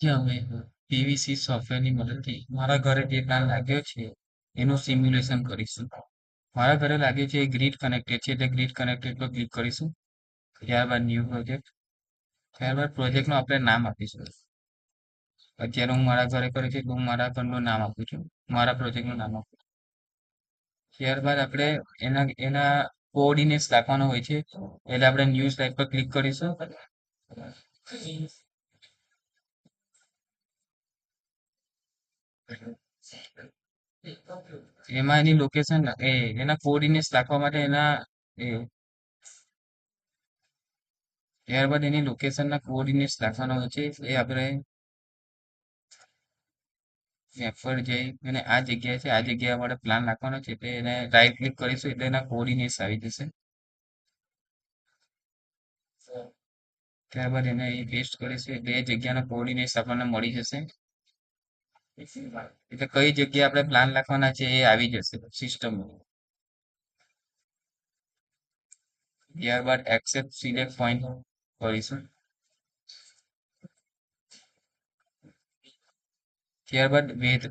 જે હવે પીવીસી સોફ્ટવેરની મદદથી મારા ઘરે જે પ્લાન લાગ્યો છે એનું સિમ્યુલેશન કરીશું. મારા ઘરે લાગ્યો છે એ ગ્રીડ કનેક્ટેડ છે, એટલે ગ્રીડ કનેક્ટેડ પર ક્લિક કરીશું. ત્યારબાદ ન્યૂ પ્રોજેક્ટ, ત્યારબાદ પ્રોજેક્ટનું આપણે નામ આપીશું. અત્યારે હું મારા ઘરે કર્યું છે, તો હું મારા ઘરનું નામ આપું છું, મારા પ્રોજેક્ટનું નામ આપું છું. ત્યારબાદ આપણે એના એના કોઓર્ડિનેટ્સ રાખવાનો હોય છે, એટલે આપણે ન્યૂ સ્લાઇડ પર ક્લિક કરીશું. એમાં એની લોકેશન એના કોઓર્ડિનેટ્સ રાખવા માટે એ ત્યારબાદ એની લોકેશનના કોઓર્ડિનેટ્સ રાખવાના હોય છે, એ આપણે મેપ પર જઈ અને આ જગ્યાએ છે, આ જગ્યા આપણે પ્લાન નાખવાનો છે, એટલે એને રાઈટ ક્લિક કરીશું એટલે એના કોઓર્ડિનેટ્સ આવી જશે. ત્યારબાદ એને અહીં પેસ્ટ કરીશું એટલે એ જગ્યાના કોઓર્ડિનેટ્સ આપણને મળી જશે. એટલે કઈ જગ્યાએ આપણે પ્લાન લખવાના છે એ આવી જશે સિસ્ટમમાં. ત્યારબાદ એક્સેપ્ટ સિલેક્ટ પોઈન્ટ કરીશું. ત્યારબાદ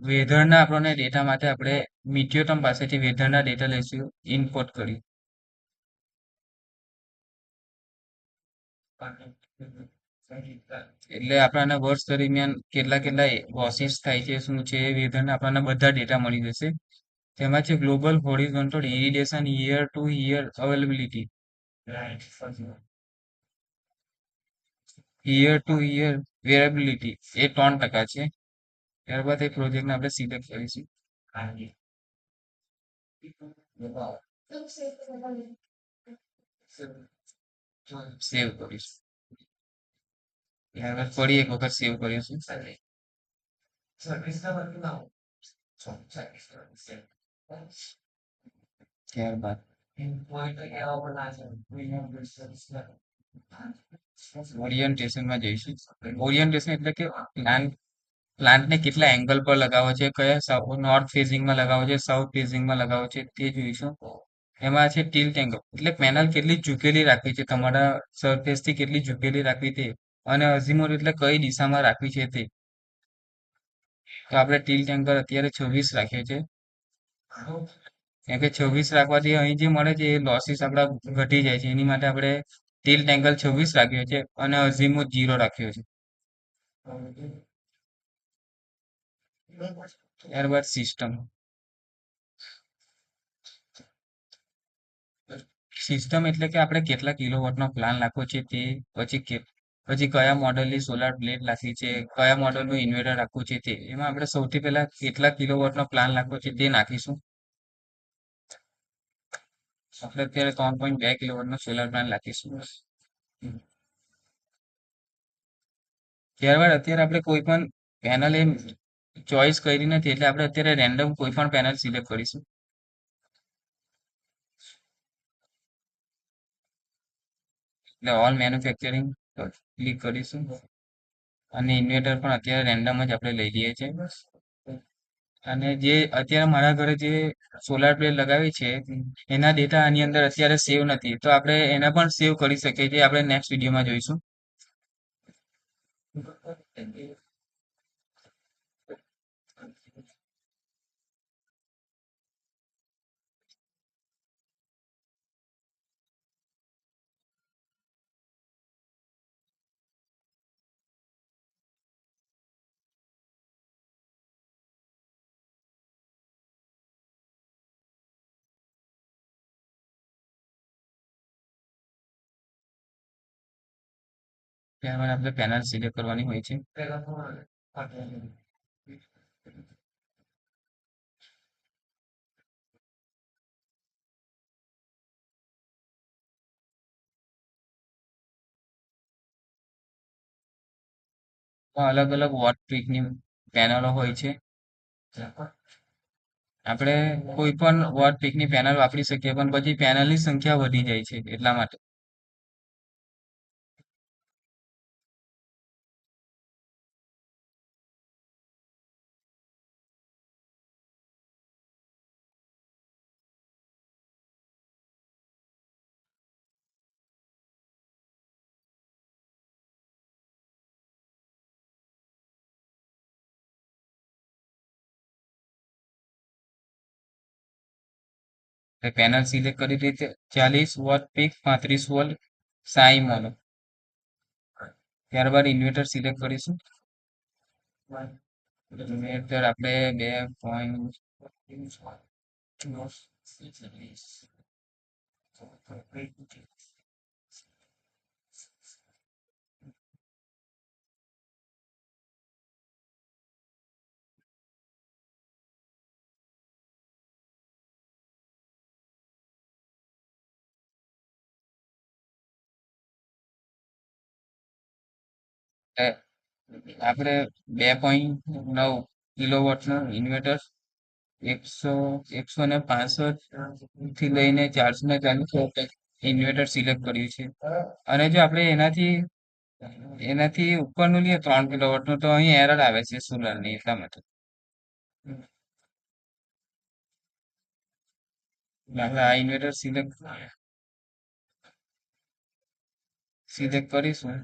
વેધરના આપણને ડેટા માટે આપણે મિટિયોટમ પાસેથી વેધરના ડેટા લઈશું, ઇમ્પોર્ટ કરી. એટલે આપણને વર્ષ દરમિયાન કેટલા કેટલા લોસીસ થાય છે, શું છે, એ વેધરના આપણને બધા ડેટા મળી જશે. તેમાં છે global horizontal irradiation year to year availability. Year to year variability એ 3% છે. ત્યારબાદ એ પ્રોજેક્ટને આપણે સિલેક્ટ કરીશું. સેવ કરીશું. ત્યારબાદ ફરી એક વખત સેવ કરીશું. ત્યારબાદ ઓરિયન્ટેશનમાં જઈશું. ઓરિયન્ટેશન એટલે કે પ્લાન્ટને કેટલા એંગલ પર લગાવો છે, કયા નોર્થ ફેઝિંગમાં લગાવો છે, સાઉથ ફેઝિંગમાં લગાવો છે, તે જોઈશું. એમાં છે ટિલ્ટ એંગલ, એટલે પેનલ કેટલી ઝૂકેલી રાખવી છે, તમારા સરફેસ થી કેટલી ઝૂકેલી રાખવી તે, અને અઝીમુથ એટલે કઈ દિશામાં રાખવી છે તે. તો આપણે ટિલ્ટ એંગલ અત્યારે 26 રાખીએ છીએ. કેમ કે 26 રાખવાથી અહીં જે મળે છે એ લોસીસ આપણા ઘટી જાય છે, એની માટે આપણે ટિલ્ટ એંગલ 26 રાખ્યો છે અને અઝીમુથ 0 રાખ્યો છે. ત્યારબાદ સિસ્ટમ, સિસ્ટમ એટલે કે આપણે કેટલા કિલોવોટનો પ્લાન નાખવો છે તે, પછી કયા મોડલની સોલાર પ્લેટ રાખવી છે, કયા મોડલનું ઇન્વર્ટર રાખવું છે તે. એમાં આપણે સૌથી પહેલા કેટલા કિલોવોટનો પ્લાન નાખવો છે તે નાખીશું. આપણે અત્યારે 3.2 કિલોવોટનો સોલાર પ્લાન નાખીશું. ત્યારબાદ અત્યારે આપણે કોઈ પણ પેનલ ચોઈસ કરી નથી, એટલે આપણે અત્યારે રેન્ડમ કોઈ પણ પેનલ સિલેક્ટ કરીશું. એટલે ઓલ મેન્યુફેક્ચરિંગ ક્લિક કરીશું અને ઇન્વર્ટર પણ અત્યારે રેન્ડમ જ આપણે લઈ લઈએ છીએ. અને જે અત્યારે મારા ઘરે જે સોલાર પ્લેટ લગાવી છે એના ડેટા આની અંદર અત્યારે સેવ નથી, તો આપણે એના પણ સેવ કરી શકીએ, જે આપણે નેક્સ્ટ વિડીયોમાં જોઈશું. ત્યારબાદ આપણે પેનલ સિલેક્ટ કરવાની હોય છે. તો અલગ અલગ વોટ પીકની પેનલો હોય છે. આપણે કોઈ પણ વોટ પીકની પેનલ વાપરી શકીએ, પણ પછી પેનલની સંખ્યા વધી જાય છે એટલા માટે. પેનલ સિલેક્ટ કરી રીતે 40 વોટ પીક 35 વોલ્ટ સાઈ મોનો. ત્યારબાદ ઇન્વર્ટર સિલેક્ટ કરીશું. ઇન્વર્ટર આપણે 2. આપણે 2.9 કિલોવોટનું ઇન્વર્ટર 165 થી લઈને 440 ઇન્વર્ટર સિલેક્ટ કર્યું છે. અને જો આપણે એનાથી ઉપરનું લઈએ 3 કિલોવોટનું, તો અહીં એરર આવે છે સોલરની, એટલા માટે આપણે આ ઇન્વર્ટર સિલેક્ટ કરીશું.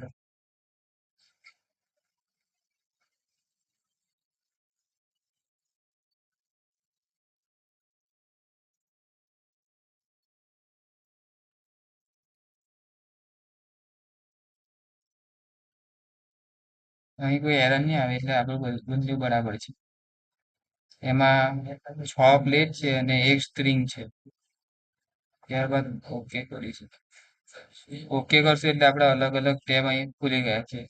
અહીં કોઈ એરર નહીં આવે, એટલે આપણું બધું બરાબર છે. એમાં 6 પ્લેટ છે અને એક સ્ટ્રિંગ છે. ત્યારબાદ ઓકે કરીશું. ઓકે કરશું એટલે આપણે અલગ અલગ ટેબ અહીં ખુલી ગયા છે.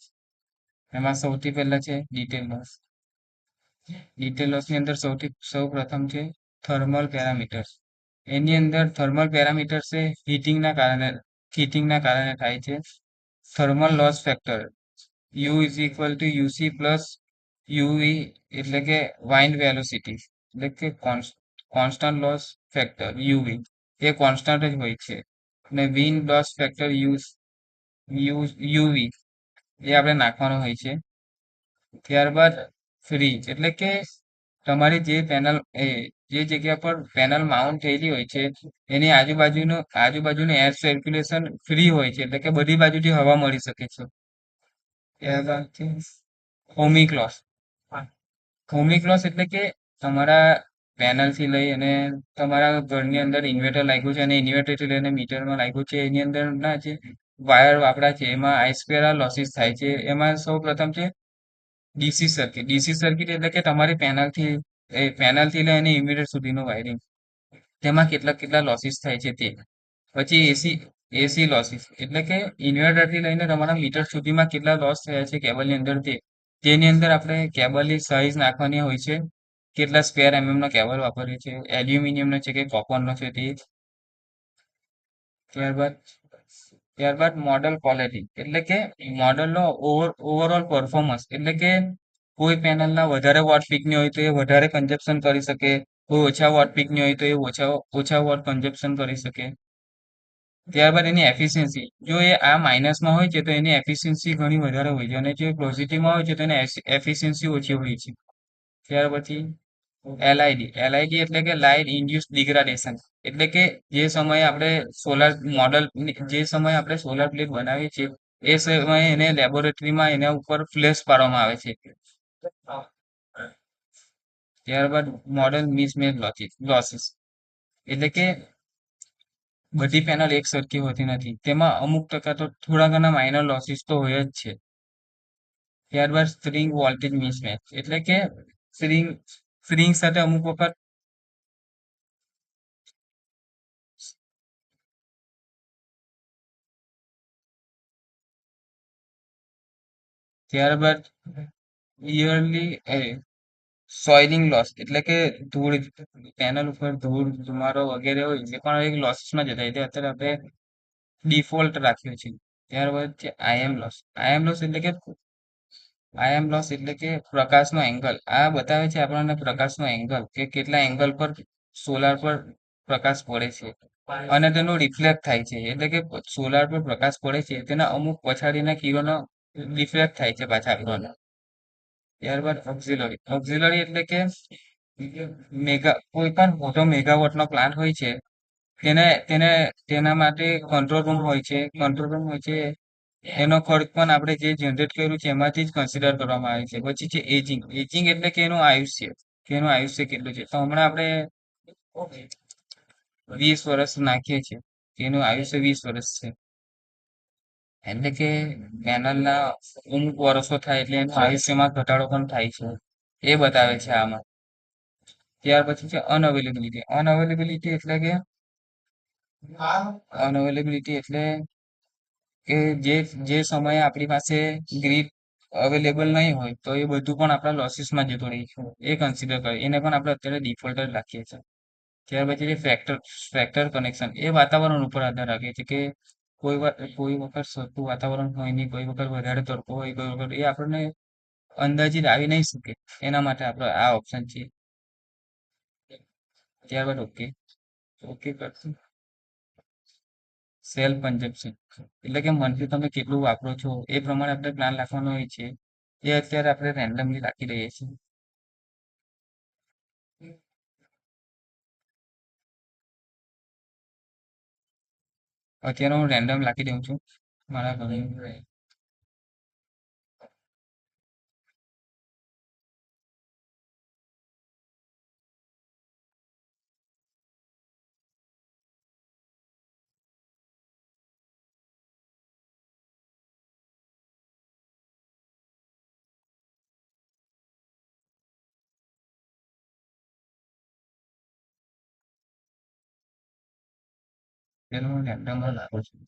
એમાં સૌથી પહેલા છે ડિટેલ લોસ. ડિટેલ લોસની અંદર સૌ પ્રથમ છે થર્મલ પેરામીટર્સ. એની અંદર થર્મલ પેરામીટર્સ એ હીટિંગના કારણે થાય છે. Thermal loss factor you is equal to UC plus UV, એટલે કે વાઇન્ડ વેલોસિટી, એટલે કે કોન્સ્ટન્ટ લોસ ફેક્ટર યુવી એ કોન્સ્ટન્ટ જ હોય છે. અને વિન્ડ લોસ ફેક્ટર યુવી એ આપણે નાખવાનું હોય છે. ત્યારબાદ ફ્રી, એટલે કે તમારી જે જગ્યા પર પેનલ માઉન્ટ થયેલી હોય છે એની આજુબાજુનું એર સર્ક્યુલેશન ફ્રી હોય છે, એટલે કે બધી બાજુથી હવા મળી શકે છે. ત્યારબાદ છે હોમિક લોસ. હોમિક લોસ એટલે કે તમારા પેનલ થી લઈ અને તમારા ઘરની અંદર ઇન્વર્ટર લાગ્યું છે અને ઇન્વર્ટર થી લઈને મીટરમાં લાગ્યું છે, એની અંદર ના જે વાયર વાપરા છે એમાં આઈસ્ક્વેર લોસીસ થાય છે. એમાં સૌ પ્રથમ છે ડીસી સર્કિટ. ડીસી સર્કિટ એટલે કે તમારી પેનલથી લઈને ઇન્વર્ટર સુધીનું વાયરિંગ, તેમાં કેટલા કેટલા લોસીસ થાય છે તે. પછી એસી લોસીસ, એટલે કે ઇન્વર્ટર થી લઈને તમારા મીટર સુધીમાં કેટલા લોસ થયા છે કેબલની અંદર તેની અંદર આપણે કેબલની સાઇઝ નાખવાની હોય છે, કેટલા સ્ક્વેર નો કેબલ વાપરીએ છે, એલ્યુમિનિયમનો છે કે કોપરનો છે તે. ત્યારબાદ મોડલ ક્વોલિટી, એટલે કે મોડલનો ઓવરઓલ પરફોર્મન્સ, એટલે કે કોઈ પેનલના વધારે વોટ પીકની હોય તો એ વધારે કન્ઝપ્શન કરી શકે, કોઈ ઓછા વોટ પીકની હોય તો એ ઓછા વોટ કન્ઝપ્શન કરી શકે. ત્યારબાદ એની એફિશિયન્સી, જો એ આ માઇનસમાં હોય છે તો એની એફિશિયન્સી ઘણી વધારે હોય છે, અને જો પોઝિટિવમાં હોય છે તો એની એફિશિયન્સી ઓછી હોય છે. ત્યાર પછી એલઆઈડી એટલે કે લાઇટ ઇન્ડ્યુસ ડિગ્રાડેશન, એટલે કે જે સમયે આપણે સોલાર પ્લેટ બનાવીએ છીએ એ સમયે એને લેબોરેટરીમાં એના ઉપર ફ્લેશ પાડવામાં આવે છે. ત્યારબાદ મોડલ મિસમેચ લોસીસ, એટલે કે બધી પેનલ એક સરખી હોતી નથી, તેમાં અમુક ટકા તો થોડા ઘણા માઇનર લોસીસ તો હોય જ છે. ત્યારબાદ સ્પ્રિંગ વોલ્ટેજ મિસમેચ, એટલે કે સ્પ્રિંગ સાથે અમુક વખત ત્યારબાદ યરલી સોઇલિંગ લોસ, એટલે કે પેનલ ઉપર ધૂળ ધુમાડો વગેરે હોય એ પણ એક લોસીસમાં જતા હોય, અત્યારે આપણે ડિફોલ્ટ રાખ્યો છે. ત્યારબાદ છે આઈએમ લોસ એટલે કે પ્રકાશનો એંગલ. આ બતાવે છે આપણને પ્રકાશનો એંગલ, કે કેટલા એંગલ પર સોલાર પર પ્રકાશ પડે છે અને તેનું રિફ્લેક્ટ થાય છે, એટલે કે સોલાર પર પ્રકાશ પડે છે તેના અમુક પછાડીના કિરણો રિફ્લેક્ટ થાય છે પાછા આપણને. ત્યારબાદ ઓક્ઝિલરી એટલે કે કોઈ પણ મોટો મેગાવોટ નો પ્લાન્ટ હોય છે તેના માટે કંટ્રોલ રૂમ હોય છે. એનો ખર્ચ પણ આપણે જે જનરેટ કર્યું છે એમાંથી જ કન્સિડર કરવામાં આવે છે. પછી છે એજિંગ એટલે કે એનું આયુષ્ય કેટલું છે. તો હમણાં આપણે 20 વર્ષ નાખીએ છીએ તેનું આયુષ્ય 20 વર્ષ છે. એટલે કે પેનલના અમુક વર્ષો થાય એટલે એનું આયુષ્યમાં ઘટાડો પણ થાય છે, એ બતાવે છે આમાં. ત્યાર પછી છે અનઅવેલેબિલિટી. અનઅવેલેબિલિટી એટલે કે અનઅવેલેબિલિટી એટલે કે જે સમયે આપણી પાસે ગ્રીડ અવેલેબલ નહીં હોય તો એ બધું પણ આપણા લોસીસમાં જતું રહે છે, એ કન્સિડર કરે, એને પણ આપણે અત્યારે ડિફોલ્ટ જ રાખીએ છીએ. ત્યાર પછી જે ફ્રેક્ટર કનેક્શન, એ વાતાવરણ ઉપર આધાર રાખે છે કે કોઈ વખત સરખું વાતાવરણ હોય નહીં, કોઈ વખત વધારે તડકો હોય, કોઈ વખત એ આપણને અંદાજિત આવી નહીં શકે, એના માટે આપણે આ ઓપ્શન છે. ત્યારબાદ ઓકે. ઓકે કરશું. સેલ્ફ કન્ઝમ્પશન એટલે કે મંથલી તમે કેટલું વાપરો છો એ પ્રમાણે આપણે પ્લાન રાખવાનો હોય છે, એ અત્યારે આપણે રેન્ડમલી રાખી દઈએ છીએ. અત્યારે હું રેન્ડમ રાખી દઉં છું મારા ઘરે. અત્યારે હું રેન્ડમ રાખું છું.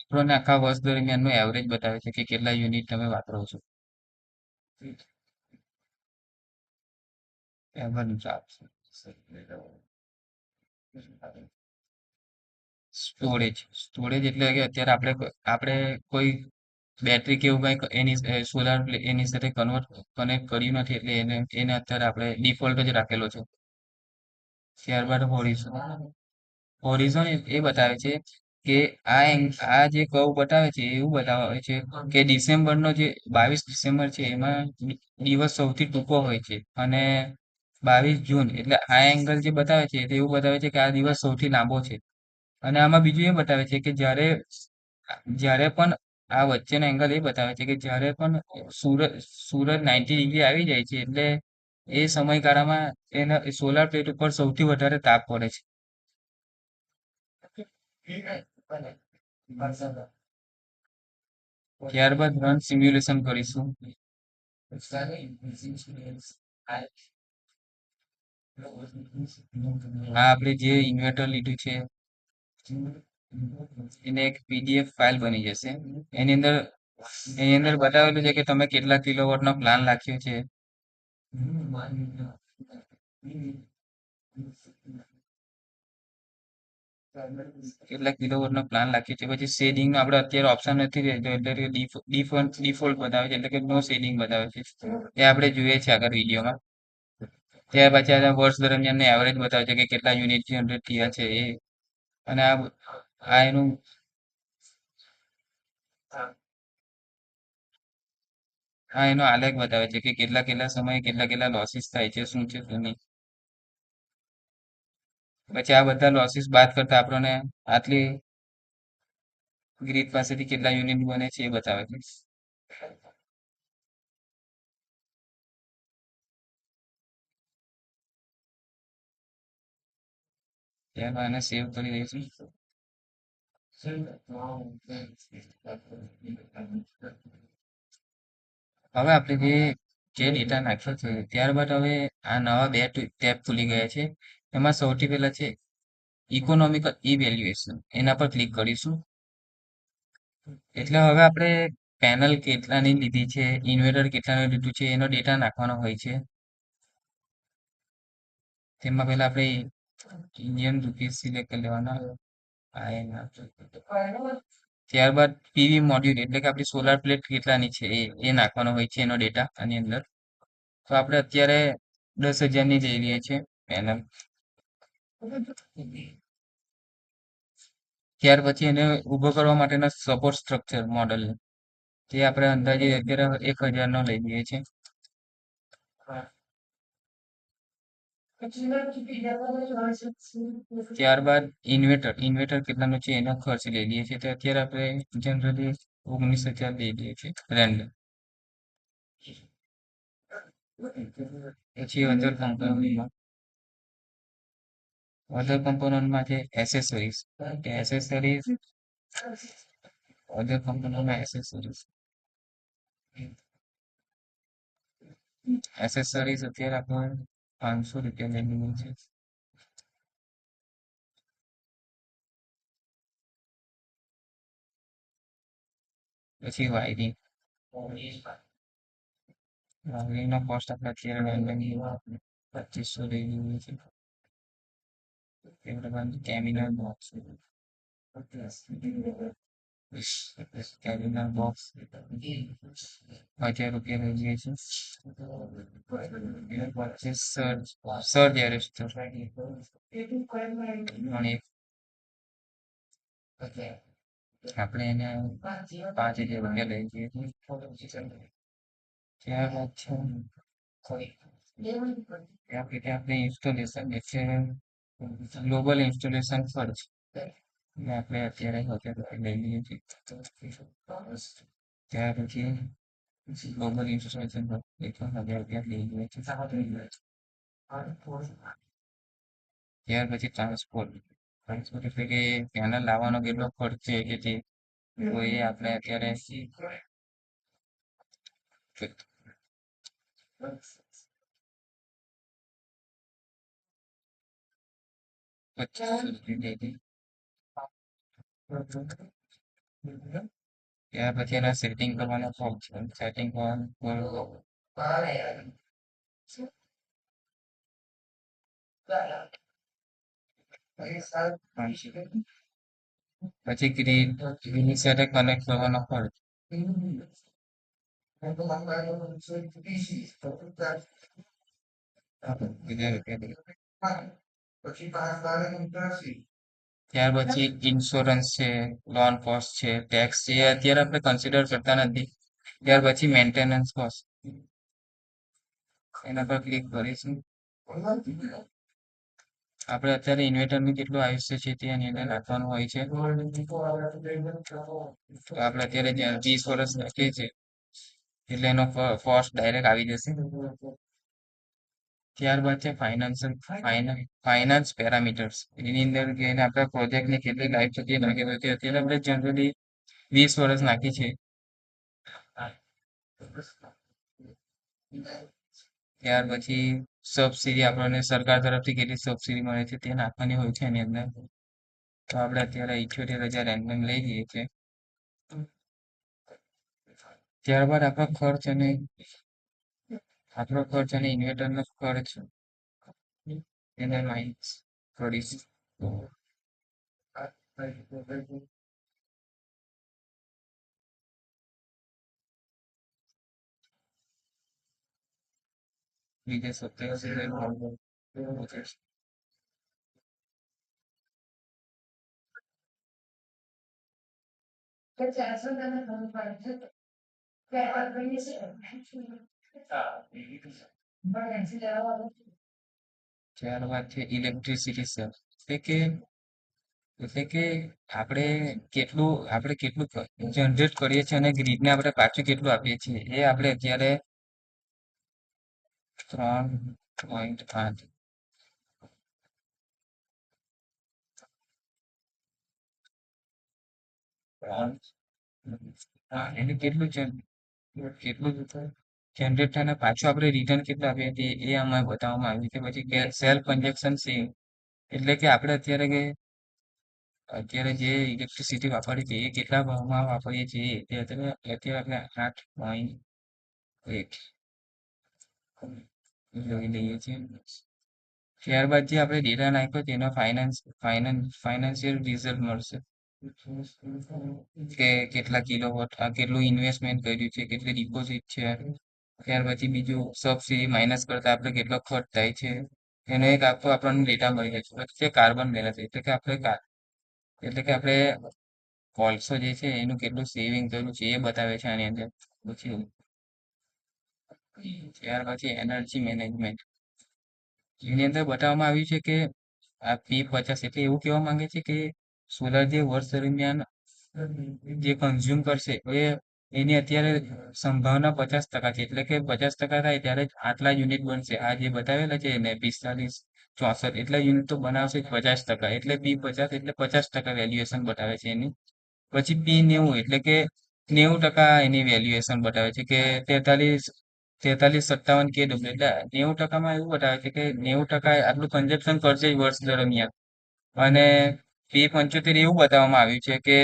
આપણને આખા વર્ષ દરમિયાનનું એવરેજ બતાવે છે કે કેટલા યુનિટ તમે વાપરો છો. એવરેજ આપશે. સ્ટોરેજ એટલે કે અત્યારે આપણે કોઈ બેટરી કે એવું કંઈક એની સોલાર એની સાથે કનેક્ટ કર્યું નથી એટલે એને અત્યારે આપણે ડિફોલ્ટ જ રાખેલો છે. ત્યારબાદ હોરિઝોન એ બતાવે છે કે આ જે કર્વ બતાવે છે એવું બતાવે છે કે ડિસેમ્બરનો જે 22 ડિસેમ્બર છે એમાં દિવસ સૌથી ટૂંકો હોય છે, અને 22 જૂન એટલે આ એંગલ જે બતાવે છે તે એવું બતાવે છે કે આ દિવસ સૌથી લાંબો છે. અને આમાં બીજું એ બતાવે છે કે જ્યારે પણ આ વચ્ચેનો એંગલ એ બતાવે છે કે જ્યારે પણ સૂરજ 90 ડિગ્રી આવી જાય છે એટલે એ સમયગાળામાં એના સોલાર પ્લેટ ઉપર સૌથી વધારે તાપ પડે છે. ત્યારબાદ રન સિમ્યુલેશન કરીશું. આ આપણે જે ઇન્વર્ટર લીધું છે એને એક પીડીએફ ફાઇલ બની જશે. એની અંદર બતાવેલું છે કે તમે કેટલા કિલોવોટ નો પ્લાન રાખ્યો છે. કેટલા કિલોવોટ નો પ્લાન રાખ્યો છે, પછી શેડિંગ નો આપણે અત્યારે ઓપ્શન નથી રહેતો એટલે કે ડિફોલ્ટ બતાવે છે એટલે કે નો શેડિંગ બતાવે છે, એ આપણે જોઈએ છે આગળ વિડીયોમાં. ત્યાર પછી આ વર્ષ દરમિયાન એવરેજ બતાવે છે કે કેટલા યુનિટ જનરેટ થયા છે એ, અને આ એનું એનો આલેખ બતાવે છે કે કેટલા કેટલા સમયે કેટલા કેટલા લોસીસ થાય છે, શું છે શું નહીં. પછી આ બધા લોસીસ બાદ કરતા આપણને આટલી ગ્રીડ પાસેથી કેટલા યુનિટ બને છે એ બતાવે છે. ત્યારબાદ આને સેવ કરી દઈશું. હવે આપણે જે ડેટા નાખ્યો છે ત્યારબાદ હવે આ નવા બે ટેબ ખુલી ગયા છે. એમાં સૌથી પહેલા છે ઇકોનોમિકલ ઇવેલ્યુએશન, એના પર ક્લિક કરીશું. એટલે હવે આપણે પેનલ કેટલાની લીધી છે, ઇન્વર્ટર કેટલાનું લીધું છે એનો ડેટા નાખવાનો હોય છે. તેમાં પહેલા આપણે ઇન્ડિયન રૂપીસ સિલેક્ટ કરી લેવાના. INR. ત્યારબાદ પીવી મોડ્યુલ એટલે કે આપણી સોલાર પ્લેટ કેટલાની છે એ નાખવાનો હોય છે એનો ડેટા આની અંદર. તો આપણે અત્યારે 10,000 ની લઈ લઈએ છીએ પેનલ. ત્યાર પછી એને ઉભો કરવા માટેના સપોર્ટ સ્ટ્રક્ચર મોડલ તે આપણે અંદાજે અત્યારે 1,000 નો લઈ લઈએ છીએ. ત્યારબાદ ઇન્વેટર કેટલાનું છે એનો ખર્ચ લઈ લઈએ છીએ. તો અત્યારે આપણે જનરલી 19,000 લઈ લઈએ છીએ રેન્ડમ. પછી અધર કમ્પોનન્ટમાં છે એસેસરીઝ. અધર કમ્પોનન્ટમાં એસેસરીઝ અત્યારે આપણે 500 રૂપિયા લઈ લઈએ છીએ. પછી વાયરિંગ નો કોસ્ટ આપણે અત્યારે રેન્ડમલી 2,500 લઈ લઈએ છીએ. કેમિનલ બોક્સ કેમિનલ બોક્સ 1,000 રૂપિયા લઈ લઈએ છીએ. પછી સર્જ એરેસ્ટર આપણે એને 5,000 રૂપિયા લઈ જઈએ છીએ. ત્યારબાદ છે આપણે ઇન્સ્ટોલેશન એટલે ગ્લોબલ ઇન્સ્ટોલેશન ખર્ચ આપણે અત્યારે 1,000 રૂપિયા લઈ લઈએ છીએ. ત્યાર પછી ગ્લોબલ ઇન્સ્ટોલેશન ખર્ચ 1,000 રૂપિયા લઈ લઈએ છીએ. ત્યાર પછી ટ્રાન્સપોર્ટ એટલે કે પેનલ લાવવાનો કેટલો ખર્ચ છે કે તે તો એ આપણે અત્યારે 2,500 રૂપિયા લઈ લઈએ. ત્યાર પછી એના સેટિંગ કરવાનો ખર્ચ છે. સેટિંગ કરવાનું પછી ગ્રીન સાથે કનેક્ટ કરવાનો ખર્ચ 1,000 રૂપિયા. ત્યાર પછી ઇન્સ્યોરન્સ છે, લોન કોસ્ટ છે, ટેક્સ છે એ અત્યારે આપણે કન્સિડર કરતા નથી. ત્યાર પછી મેન્ટેનન્સ કોસ્ટ એના પર ક્લિક કરીશું. આપણે અત્યારે ઇન્વેટરનું કેટલું આયુષ્ય છે તે એની અંદર નાખવાનું હોય છે. તો આપણે અત્યારે 20 વર્ષ નાખીએ છીએ એટલે એનો કોસ્ટ ડાયરેક્ટ આવી જશે. ત્યારબાદ છે ફાઇનાન્સ પેરામીટર્સ એની અંદર એને આપણા પ્રોજેક્ટની કેટલી લાઈફ છે તે નાખેલું છે. અત્યારે આપણે જનરલી 20 વર્ષ નાખી છે. ત્યાર પછી સબસિડી આપણને સરકાર તરફથી કેટલી સબસિડી મળે છે તે નાખવાની હોય છે એની અંદર. તો આપણે અત્યારે 78,000 રેન્ડમ લઈ લઈએ છીએ. ત્યારબાદ આપણો ખર્ચ અને ઇન્વેટરનો ખર્ચ એને માઇનસ કરીશું. બીજે 27,000 ત્યારબાદ છે ઇલેક્ટ્રિસિટી સર એટલે કે આપણે કેટલું જનરેટ કરીએ છીએ અને ગ્રીડને આપણે પાછું કેટલું આપીએ છીએ એ આપણે અત્યારે 3.5 એને કેટલું જનરેટ થાય પાછું આપણે રિટર્ન કેટલું આપીએ છીએ એ આમાં બતાવવામાં આવ્યું છે. પછી સેલ્ફ કન્ઝમ્પશન સેવ એટલે કે આપણે અત્યારે જે ઇલેક્ટ્રિસિટી વાપરીએ છીએ એ કેટલા ભાવમાં વાપરીએ છીએ એ અત્યારે આપણે 8.1 જોઈ લઈએ છીએ. ત્યારબાદ જે આપણે ડેટા નાખ્યો તેનો ફાઇનાન્શિયલ રિઝલ્ટ મળશે કે કેટલા કિલોવોટ આ કેટલું ઇન્વેસ્ટમેન્ટ કર્યું છે, કેટલી ડિપોઝિટ છે. ત્યાર પછી બીજું સબસિડી માઇનસ કરતા આપણે કેટલો ખર્ચ થાય છે એનો એક આખો આપણને ડેટા મળી જાય છે. પછી છે કાર્બન બેલેન્સ એટલે કે આપણે કોલસો જે છે એનું કેટલું સેવિંગ કર્યું છે એ બતાવે છે આની અંદર. પછી ત્યાર પછી એનર્જી મેનેજમેન્ટ એની અંદર બતાવવામાં આવ્યું છે કે આ P50 એટલે એવું કહેવા માંગે છે કે સોલાર જે વર્ષ દરમિયાન જે કન્ઝ્યુમ કરશે એ એની અત્યારે સંભાવના 50% છે. એટલે કે 50% થાય ત્યારે જ આટલા યુનિટ બનશે. આ જે બતાવેલા છે ને 45, 64 એટલા યુનિટ તો બનાવશે જ 50%. એટલે P50 એટલે 50% વેલ્યુએશન બતાવે છે એની. પછી P90 એટલે કે 90% એની વેલ્યુએશન બતાવે છે કે 43, 57 kW. એટલે 90%માં એવું બતાવે છે કે 90% આટલું કન્ઝપ્શન કરશે જ વર્ષ દરમિયાન. અને P75 એવું બતાવવામાં આવ્યું છે કે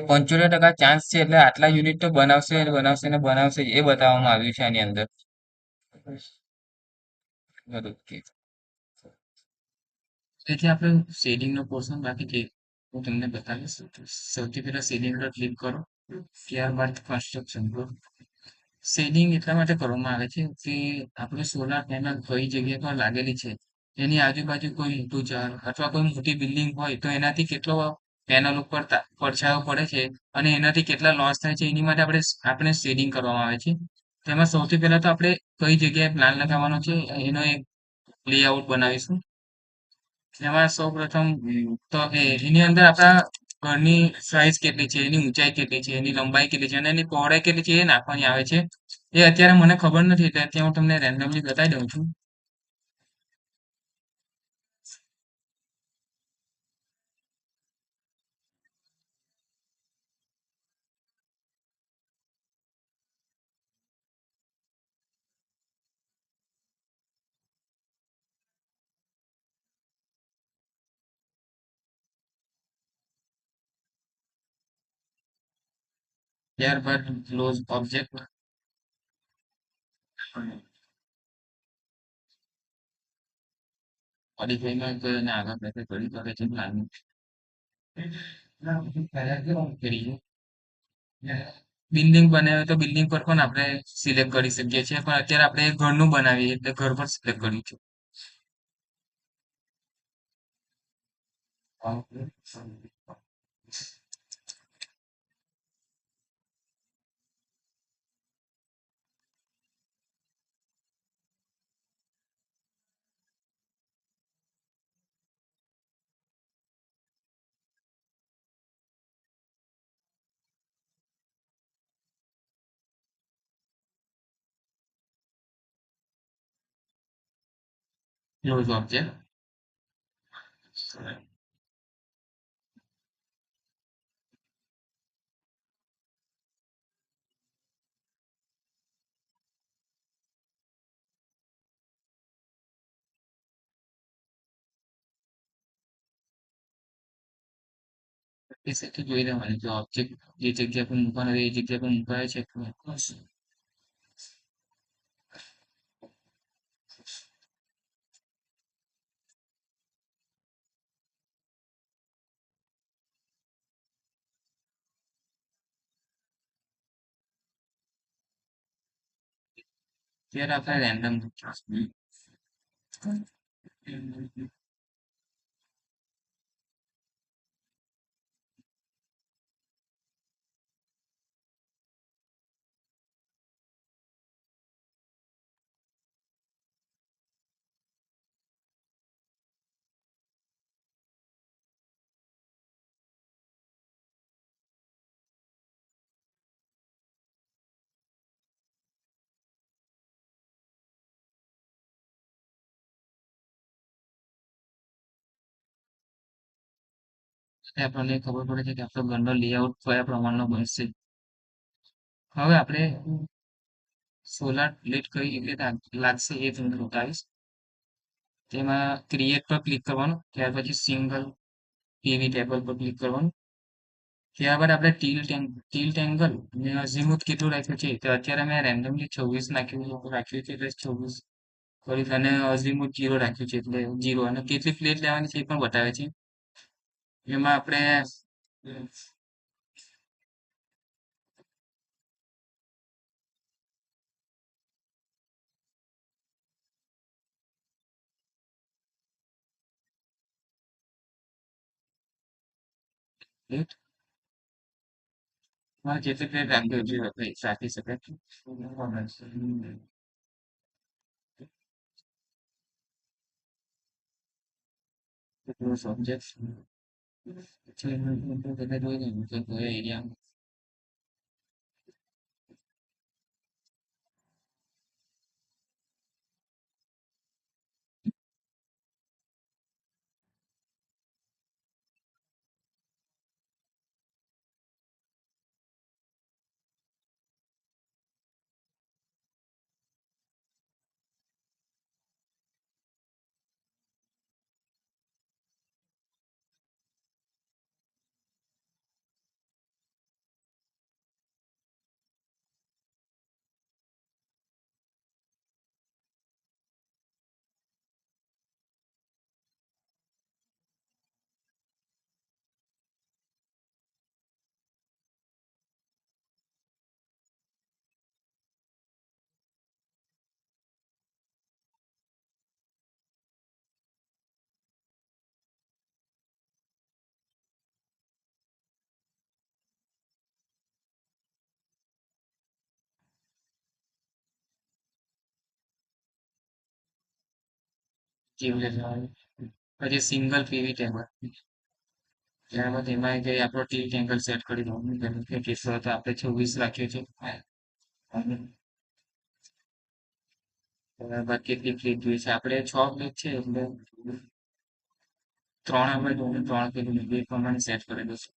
75% ચાન્સ છે એટલે આટલા યુનિટ તો બનાવશે જ બનાવશે ને બનાવશે જ એ બતાવવામાં આવ્યું છે આની અંદર. બધું તેથી આપણે શેડિંગનો પોર્શન બાકી છે હું તમને બતાવીશ. સૌથી પહેલા શેડિંગ પર ક્લિક કરો, ત્યારબાદ કન્સ્ટ્રક્શન પર. શેડિંગ એટલા માટે કરવામાં આવે છે કે આપણે સોલાર પેનલ કઈ જગ્યા પર લાગેલી છે એની આજુબાજુ કોઈ મોટું ઝાડ અથવા કોઈ મોટી બિલ્ડિંગ હોય તો એનાથી કેટલો પેનલ ઉપર પડછાયો પડે છે અને એનાથી કેટલા લોસ થાય છે એની માટે આપણે શેડિંગ કરવામાં આવે છે. તેમાં સૌથી પહેલા તો આપણે કઈ જગ્યાએ પ્લાન લગાવવાનો છે એનો એક લેઆઉટ બનાવીશું. એમાં સૌપ્રથમ તો એની અંદર આપણા ઘરની સાઈઝ કેટલી છે, એની ઊંચાઈ કેટલી છે, એની લંબાઈ કેટલી છે અને એની પહોળાઈ કેટલી છે એ નાખવાની આવે છે. એ અત્યારે મને ખબર નથી એટલે અત્યારે હું તમને રેન્ડમલી બતાવી દઉં છું. ત્યારબાદ ક્લોઝ ઓબ્જેક્ટ મોડિફાઈમાં અને આગળ બેઠે કરી શકે છે પ્લાનિંગ કરીએ. બિલ્ડિંગ બનાવે તો બિલ્ડિંગ પર પણ આપણે સિલેક્ટ કરી શકીએ છીએ પણ અત્યારે આપણે ઘરનું બનાવીએ એટલે ઘર પર સિલેક્ટ કર્યું છે. ક્લોઝ ઓબ્જેક્ટ એ સાથે જોઈ લેવાની કે ઓબ્જેક્ટ જે જગ્યા પર મૂકવાનો હોય એ જગ્યા પર મુકાય છે કે નહીં. ત્યારે આપણે રેન્ડમ આપણને ખબર પડે છે કે આપણો ઘરનો લેઆઉટ કયા પ્રમાણનો બનશે. હવે આપણે સોલાર પ્લેટ કઈ રીતે લાગશે એ તમને બતાવીશ. તેમાં ક્રિએટ પર ક્લિક કરવાનું, ત્યાર પછી સિંગલ પીવી ટેબલ પર ક્લિક કરવાનું. ત્યારબાદ આપણે ટિલ્ટ એંગલ અને અઝીમુથ કેટલું રાખ્યું છે તો અત્યારે મેં રેન્ડમલી 26 રાખ્યું છે એટલે 26 સોરી અને અઝીમુથ 0 રાખ્યું છે એટલે 0 અને કેટલી પ્લેટ લેવાની છે એ પણ બતાવે છે. એમાં આપણે પ્લેટ માં જેટલી પ્લેટ રાખવી એટલી રાખી શકાય. એટલું સબ્જેક્ટ પછી તમે જોઈ લેવું કે કયા એરિયામાં કેવી રીતે લેવાનું. પછી સિંગલ પીવી ટેબલ ત્યારબાદ એમાં કે આપણો ટિલ્ટ એંગલ સેટ કરી દઉં જેમ કે કિસ્સો તો આપણે 26 રાખ્યો છે અને ત્યારબાદ કેટલી પ્લેટ જોઈએ છે આપણે 6 પ્લેટ છે એટલે 3 આપણે જોઈને 3 પ્લેટ એ પ્રમાણે સેટ કરી દઈશું.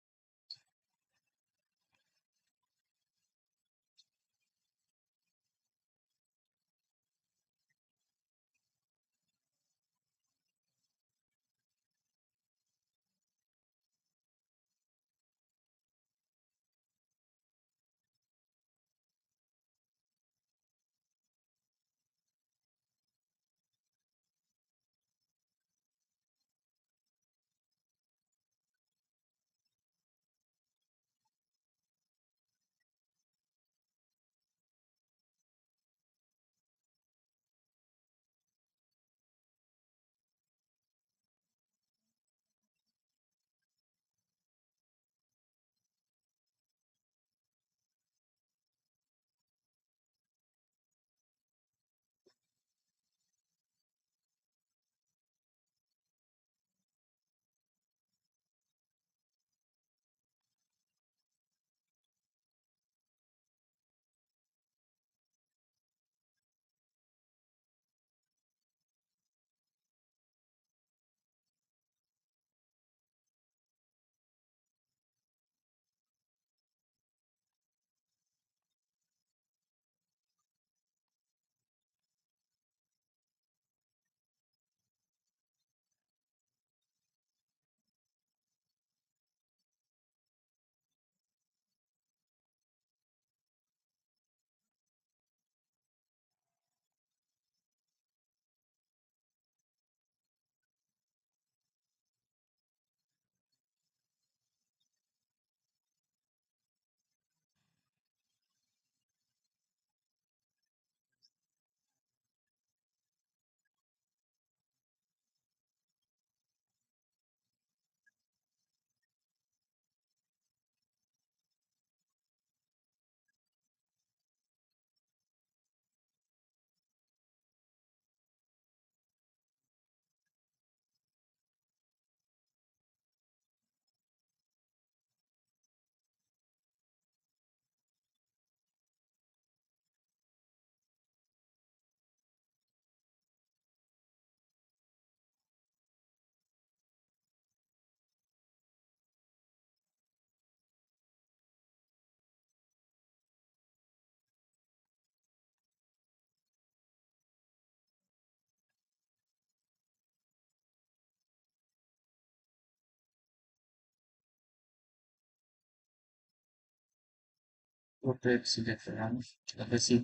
તો પ્લેટ સિલેક્ટ કરવાનું પછી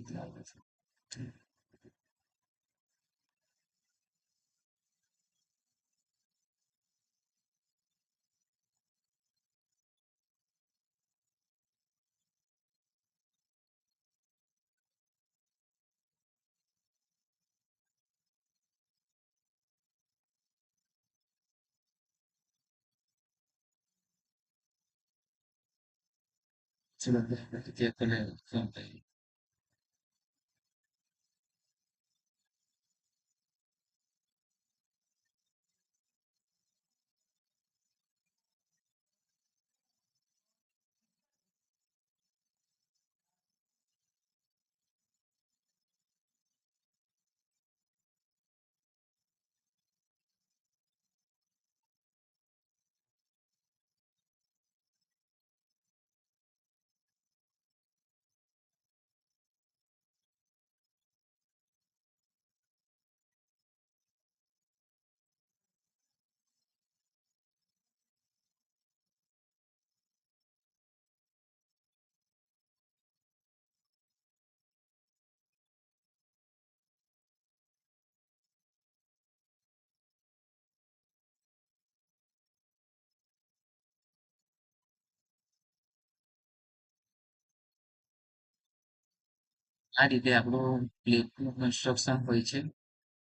આ રીતે આપણું પ્લેટનું કન્સ્ટ્રક્શન હોય છે.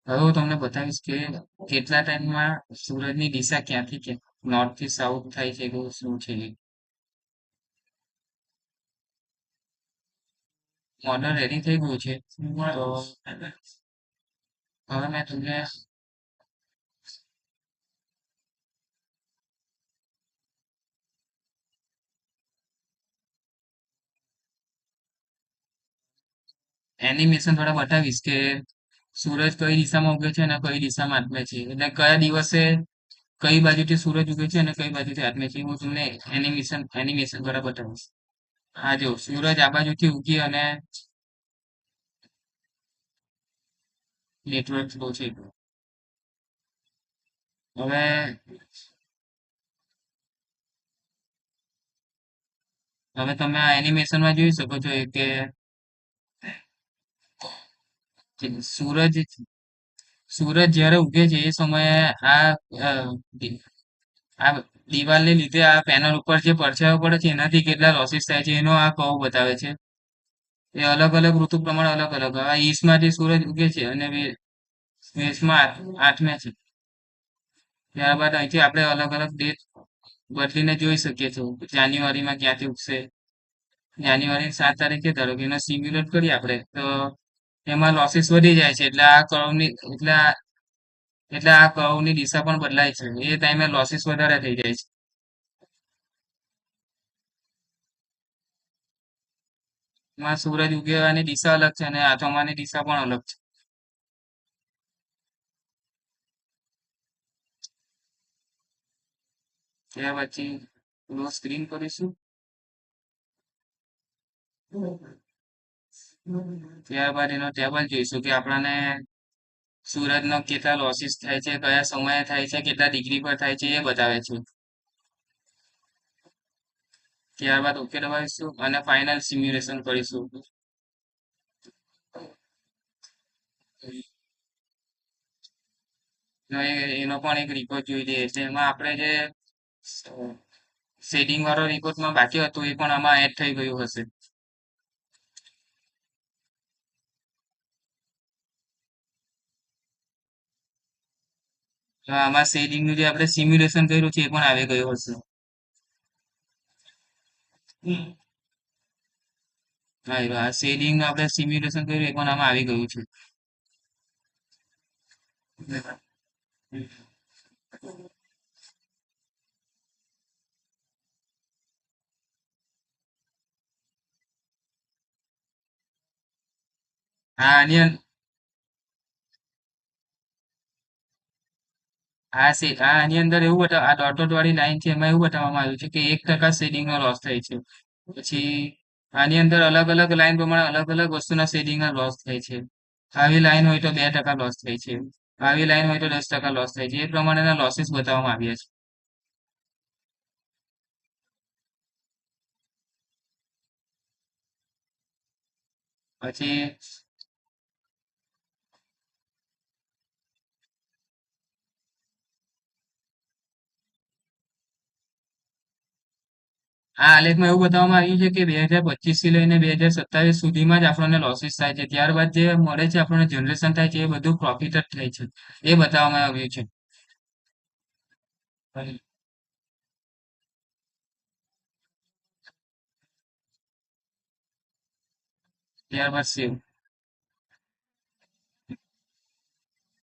હવે હું તમને બતાવીશ કે કેટલા ટાઈમમાં સૂરજની દિશા ક્યાંથી કે નોર્થ થી સાઉથ થાય છે કે શું છે એ. મોડલ રેડી થઈ ગયું છે. તો હવે મેં તમને એનિમેશન થોડા બતાવીશ કે સૂરજ કઈ દિશામાં ઉગે છે અને કઈ દિશામાં આથમે છે. એટલે કયા દિવસે કઈ બાજુથી સૂરજ ઉગે છે અને કઈ બાજુથી આથમે છે. હું તમને એનિમેશન દ્વારા બતાવીશ. હા જો સૂરજ આ બાજુથી ઉગી અને નેટવર્ક સ્લો છે. હવે હવે તમે આ એનિમેશનમાં જોઈ શકો છો કે જે સૂરજ જ્યારે ઉગે છે એ સમયે અ, દી- આ દિવાલને લીધે આ પેનલ ઉપર જે પડછાયો પડે છે એનાથી કેટલા લોસીસ થાય છે એનો આ કર્વ બતાવે છે. એ અલગ અલગ ઋતુ પ્રમાણે અલગ અલગ. હવે ઈસ્ટમાંથી સૂરજ ઉગે છે અને વેસ્ટમાં આથમે છે. ત્યારબાદ અહીંથી આપણે અલગ અલગ ડેટ બદલીને જોઈ શકીએ છીએ. જાન્યુઆરીમાં ક્યાંથી ઉગશે. જાન્યુઆરી 7 તારીખે ધારો કે એને સિમ્યુલેટ કરીએ આપણે તો એમાં લોસીસ વધી જાય છે. એટલે આ કર્વની દિશા પણ બદલાય છે. એ ટાઈમે લોસીસ વધારે થઈ જાય છે. એમાં સૂરજ ઉગવાની દિશા અલગ છે અને આથમવાની દિશા પણ અલગ છે. ત્યાર પછી ક્લોઝ સ્ક્રીન કરીશું. ત્યારબાદ એનો ટેબલ જોઈશું કે આપણને સૂરજનો કેટલા લોસીસ થાય છે, કયા સમયે થાય છે, કેટલા ડિગ્રી પર થાય છે એ બતાવે છે. ત્યારબાદ ઓકે દબાવીશું અને ફાઇનલ સિમ્યુલેશન કરીશું. એનો પણ એક રિપોર્ટ જોઈ લઈએ છે. એમાં આપણે જે શેડિંગ વાળો રિપોર્ટમાં બાકી હતું એ પણ આમાં એડ થઈ ગયું હશે. તો આમાં શેડિંગનું જે આપણે સિમ્યુલેશન કર્યું છે એ પણ આવી ગયું હશે. હા આ શેડિંગ આપણે સિમ્યુલેશન કર્યું એ પણ આમાં આવી ગયું છે. હા આની અંદર એવું આ ડોટેડ વાળી લાઈન છે એમાં એવું બતાવવામાં આવ્યું છે કે 1% શેડિંગ નો લોસ થાય છે. પછી આની અંદર અલગ અલગ લાઈન પ્રમાણે અલગ અલગ વસ્તુના શેડિંગ ના લોસ થાય છે. આવી લાઈન હોય તો 2% લોસ થાય છે. આવી લાઈન હોય તો 10% લોસ થાય છે. એ પ્રમાણેના લોસીસ બતાવવામાં આવ્યા છે. પછી આ આલેખમાં એવું બતાવવામાં આવ્યું છે કે 2025 થી લઈને 2027 સુધીમાં જ આપણને લોસીસ થાય છે. ત્યારબાદ જે મળે છે આપણને જનરેશન થાય છે એ બધું પ્રોફિટ જ થાય છે. એ બતાવવામાં આવ્યું છે. ત્યારબાદ સેવ.